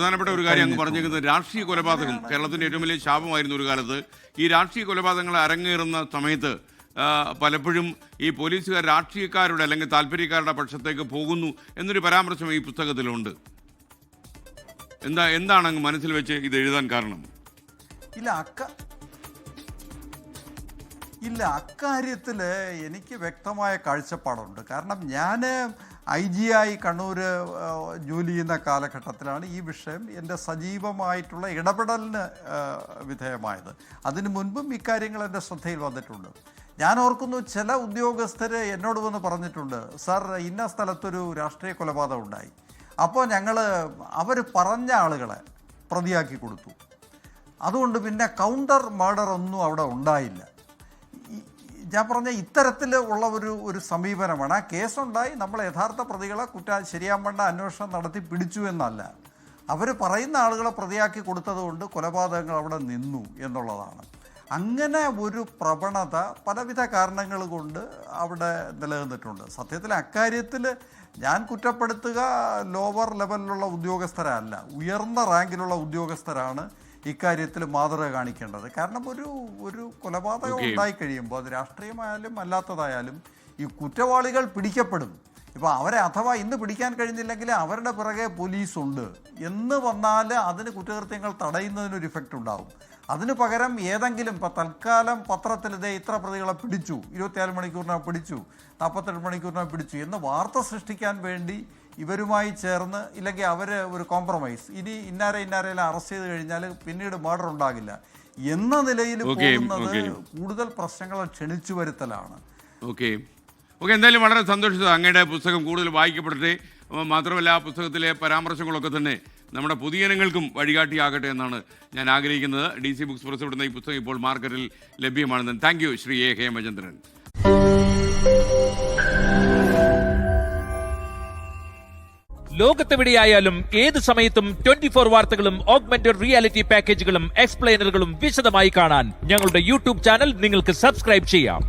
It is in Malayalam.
പ്രധാനപ്പെട്ട ഒരു കാര്യം അങ്ങ് പറഞ്ഞിരിക്കുന്നത് രാഷ്ട്രീയ കൊലപാതകം കേരളത്തിന്റെ ഏറ്റവും വലിയ ശാപമായിരുന്നു ഒരു കാലത്ത്. ഈ രാഷ്ട്രീയ കൊലപാതകങ്ങൾ അരങ്ങേറുന്ന സമയത്ത് പലപ്പോഴും ഈ പോലീസുകാർ രാഷ്ട്രീയക്കാരുടെ അല്ലെങ്കിൽ താല്പര്യക്കാരുടെ പക്ഷത്തേക്ക് പോകുന്നു എന്നൊരു പരാമർശം ഈ പുസ്തകത്തിലുണ്ട്. എന്താണ് അങ്ങ് മനസ്സിൽ വെച്ച് ഇത് എഴുതാൻ കാരണം? ഇല്ല, അക്കാര്യത്തിൽ എനിക്ക് വ്യക്തമായ കാഴ്ചപ്പാടുണ്ട്. കാരണം ഞാൻ IG-ആയി കണ്ണൂർ ജോലി ചെയ്യുന്ന കാലഘട്ടത്തിലാണ് ഈ വിഷയം എൻ്റെ സജീവമായിട്ടുള്ള ഇടപെടലിന് വിധേയമായത്. അതിനു മുൻപും ഇക്കാര്യങ്ങൾ എൻ്റെ ശ്രദ്ധയിൽ വന്നിട്ടുണ്ട്. ഞാൻ ഓർക്കുന്നു, ചില ഉദ്യോഗസ്ഥർ എന്നോട് വന്ന് പറഞ്ഞിട്ടുണ്ട്, സാർ ഇന്ന സ്ഥലത്തൊരു രാഷ്ട്രീയ കൊലപാതകം ഉണ്ടായി, അപ്പോൾ അവർ പറഞ്ഞ ആളുകളെ പ്രതിയാക്കി കൊടുത്തു, അതുകൊണ്ട് പിന്നെ കൗണ്ടർ മർഡർ ഒന്നും അവിടെ ഉണ്ടായില്ല. ഞാൻ പറഞ്ഞ ഇത്തരത്തിൽ ഉള്ള ഒരു സമീപനമാണ്. ആ കേസുണ്ടായി, നമ്മൾ യഥാർത്ഥ പ്രതികളെ ശരിയാവേണ്ട അന്വേഷണം നടത്തി പിടിച്ചു എന്നല്ല, അവർ പറയുന്ന ആളുകളെ പ്രതിയാക്കി കൊടുത്തതുകൊണ്ട് കൊലപാതകങ്ങൾ അവിടെ നിന്നു എന്നുള്ളതാണ്. അങ്ങനെ ഒരു പ്രവണത പലവിധ കാരണങ്ങൾ കൊണ്ട് അവിടെ നിലനിന്നിട്ടുണ്ട്. സത്യത്തിൽ അക്കാര്യത്തിൽ ഞാൻ കുറ്റപ്പെടുത്തുക ലോവർ ലെവലിലുള്ള ഉദ്യോഗസ്ഥരല്ല, ഉയർന്ന റാങ്കിലുള്ള ഉദ്യോഗസ്ഥരാണ് ഇക്കാര്യത്തിൽ മാതൃക കാണിക്കേണ്ടത്. കാരണം ഒരു കൊലപാതകം ഉണ്ടായിക്കഴിയുമ്പോൾ അത് രാഷ്ട്രീയമായാലും അല്ലാത്തതായാലും ഈ കുറ്റവാളികൾ പിടിക്കപ്പെടും. ഇപ്പോൾ അവരെ അഥവാ ഇന്ന് പിടിക്കാൻ കഴിഞ്ഞില്ലെങ്കിൽ അവരുടെ പിറകെ പോലീസുണ്ട് എന്ന് വന്നാൽ അതിന് കുറ്റകൃത്യങ്ങൾ തടയുന്നതിനൊരു ഇഫക്റ്റ് ഉണ്ടാവും. അതിന് പകരം ഏതെങ്കിലും ഇപ്പോൾ തൽക്കാലം പത്രത്തിൽ ഇത്ര പ്രതികളെ പിടിച്ചു, 24 മണിക്കൂറിനകം പിടിച്ചു, 48 മണിക്കൂറിനകം പിടിച്ചു എന്ന് വാർത്ത സൃഷ്ടിക്കാൻ വേണ്ടി ഇവരുമായി ചേർന്ന്, ഇല്ലെങ്കിൽ അവർ ഒരു കോംപ്രമൈസ്, ഇനി ഇന്നാരെല്ലാം അറസ്റ്റ് ചെയ്ത് കഴിഞ്ഞാൽ പിന്നീട് മർഡർ ഉണ്ടാകില്ല എന്ന നിലയിൽ പോകുന്നത് കൂടുതൽ പ്രശ്നങ്ങളെ ക്ഷണിച്ചു വരുത്തലാണ്. ഓക്കെ, എന്തായാലും വളരെ സന്തോഷിച്ചത്. അങ്ങയുടെ പുസ്തകം കൂടുതൽ വായിക്കപ്പെടട്ടെ. മാത്രമല്ല ആ പുസ്തകത്തിലെ പരാമർശങ്ങളൊക്കെ തന്നെ നമ്മുടെ പൊതുജനങ്ങൾക്കും വഴികാട്ടിയാകട്ടെ എന്നാണ് ഞാൻ ആഗ്രഹിക്കുന്നത്. DC ബുക്സ് പുറത്തുവിടുന്ന ഈ പുസ്തകം ഇപ്പോൾ മാർക്കറ്റിൽ ലഭ്യമാണെന്ന്. Thank you Shri A. Hemachandran. ലോകത്തെവിടെയായാലും ഏത് സമയത്തും 24 വാർത്തകളും ഓഗ്മെന്റഡ് റിയാലിറ്റി പാക്കേജുകളും എക്സ്പ്ലെയിനറുകളും വിശദമായി കാണാൻ ഞങ്ങളുടെ YouTube ചാനൽ നിങ്ങൾക്ക് സബ്സ്ക്രൈബ് ചെയ്യാം.